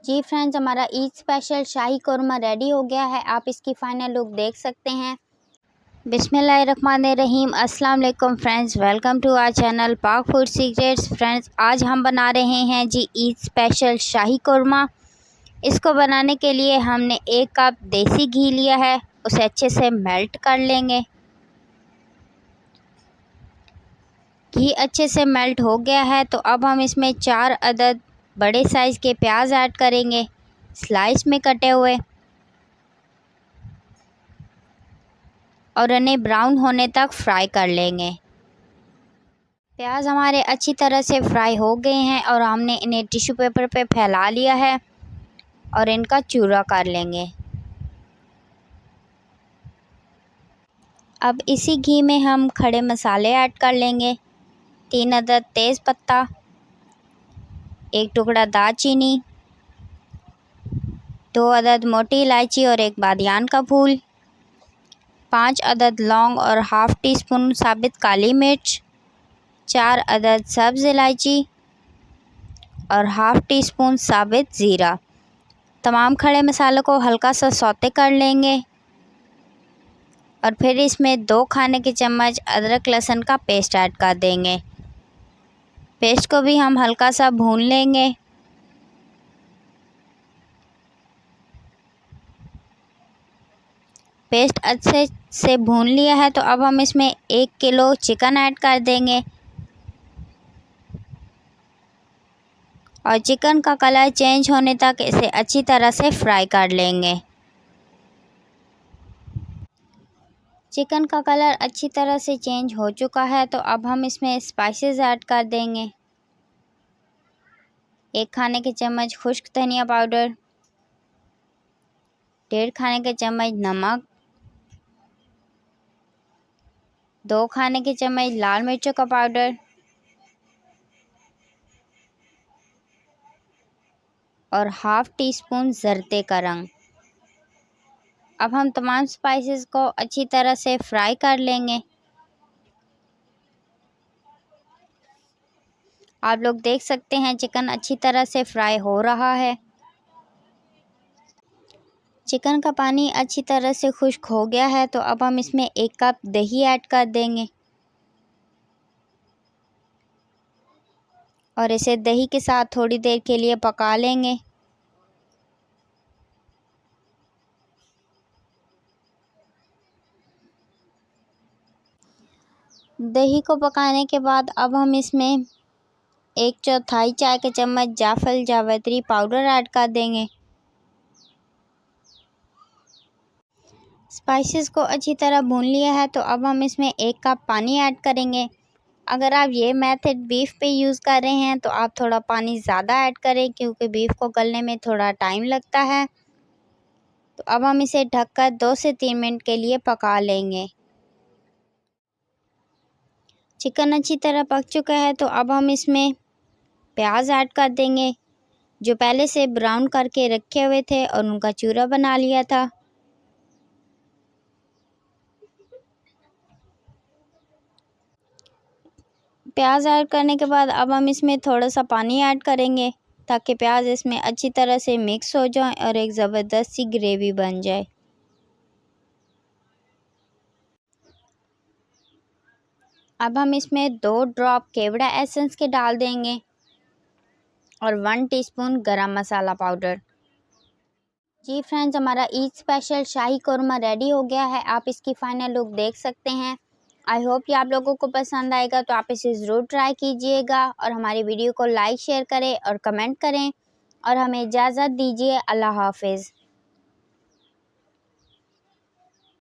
जी friends, हमारा Eid special Shahi korma ready हो गया है। आप इसकी फ़ाइनल लुक देख सकते हैं। बिस्मिल्लाहिर्रहमानिर्रहीम। अस्सलाम वालेकुम friends, welcome to our channel Pak food secrets. Friends, आज हम बना रहे हैं जी ईद स्पेशल शाही कौरमा। इसको बनाने के लिए हमने 1 कप देसी घी लिया है, उसे अच्छे से मेल्ट कर लेंगे। घी अच्छे से मेल्ट हो गया है तो अब हम इसमें 4 अदद बड़े साइज़ के प्याज ऐड करेंगे, स्लाइस में कटे हुए, और इन्हें ब्राउन होने तक फ्राई कर लेंगे। प्याज हमारे अच्छी तरह से फ्राई हो गए हैं और हमने इन्हें टिश्यू पेपर पे फैला लिया है और इनका चूरा कर लेंगे। अब इसी घी में हम खड़े मसाले ऐड कर लेंगे। 3 अदद तेज़ पत्ता, 1 टुकड़ा दालचीनी, 2 अदद मोटी इलायची और 1 बादियान का फूल, 5 अदद लौंग और हाफ़ टी स्पून साबित काली मिर्च, 4 अदद सब्ज़ इलायची और हाफ़ टी स्पून साबित ज़ीरा। तमाम खड़े मसालों को हल्का सा सौते कर लेंगे और फिर इसमें 2 खाने के चम्मच अदरक लहसुन का पेस्ट ऐड कर देंगे। पेस्ट को भी हम हल्का सा भून लेंगे। पेस्ट अच्छे से भून लिया है तो अब हम इसमें 1 किलो चिकन ऐड कर देंगे और चिकन का कलर चेंज होने तक इसे अच्छी तरह से फ्राई कर लेंगे। चिकन का कलर अच्छी तरह से चेंज हो चुका है तो अब हम इसमें स्पाइसेस ऐड कर देंगे। 1 खाने के चम्मच खुश्क धनिया पाउडर, 1.5 खाने के चम्मच नमक, 2 खाने के चम्मच लाल मिर्चों का पाउडर और हाफ़ टी स्पून ज़रते का रंग। अब हम तमाम स्पाइसेस को अच्छी तरह से फ्राई कर लेंगे। आप लोग देख सकते हैं चिकन अच्छी तरह से फ्राई हो रहा है। चिकन का पानी अच्छी तरह से खुश्क हो गया है तो अब हम इसमें 1 कप दही ऐड कर देंगे और इसे दही के साथ थोड़ी देर के लिए पका लेंगे। दही को पकाने के बाद अब हम इसमें 1/4 चाय के चम्मच जायफल जावित्री पाउडर ऐड कर देंगे। स्पाइसेस को अच्छी तरह भून लिया है तो अब हम इसमें 1 कप पानी ऐड करेंगे। अगर आप ये मेथड बीफ पे यूज़ कर रहे हैं तो आप थोड़ा पानी ज़्यादा ऐड करें क्योंकि बीफ को गलने में थोड़ा टाइम लगता है। तो अब हम इसे ढककर 2 से 3 मिनट के लिए पका लेंगे। चिकन अच्छी तरह पक चुका है तो अब हम इसमें प्याज ऐड कर देंगे जो पहले से ब्राउन करके रखे हुए थे और उनका चूरा बना लिया था। प्याज ऐड करने के बाद अब हम इसमें थोड़ा सा पानी ऐड करेंगे ताकि प्याज इसमें अच्छी तरह से मिक्स हो जाए और एक ज़बरदस्त सी ग्रेवी बन जाए। अब हम इसमें 2 ड्रॉप केवड़ा एसेंस के डाल देंगे और 1 टीस्पून गरम मसाला पाउडर। जी फ्रेंड्स, हमारा ईद स्पेशल शाही कौरमा रेडी हो गया है। आप इसकी फ़ाइनल लुक देख सकते हैं। आई होप कि आप लोगों को पसंद आएगा तो आप इसे ज़रूर ट्राई कीजिएगा और हमारी वीडियो को लाइक शेयर करें और कमेंट करें और हमें इजाज़त दीजिए। अल्लाह हाफ़िज़।